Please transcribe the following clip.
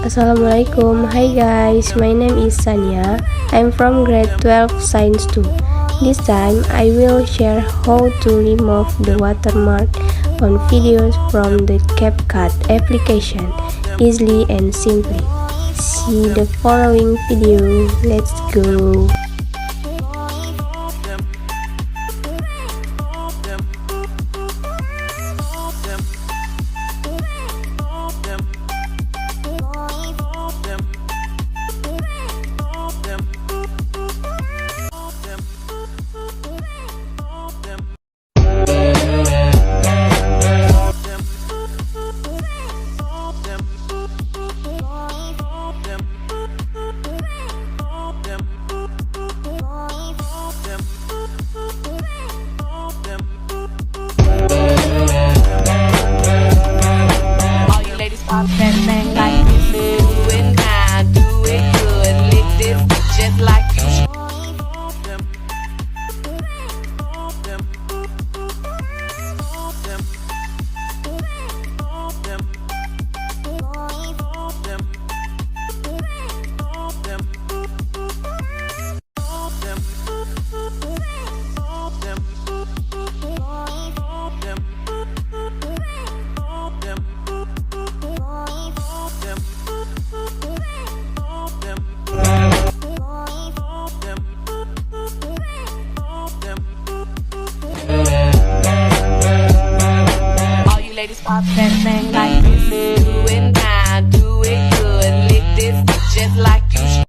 Assalamualaikum. Hi guys, my name is Sanya. I'm from grade 12 Science 2. This time I will share how to remove the watermark on videos from the Capcut application easily and simply. See the following video. Let's go. Pop that thing like this, do it now, do it good, lick this just like you should. All you ladies pop that thing like this, do it now, do it good, lick this just like you should.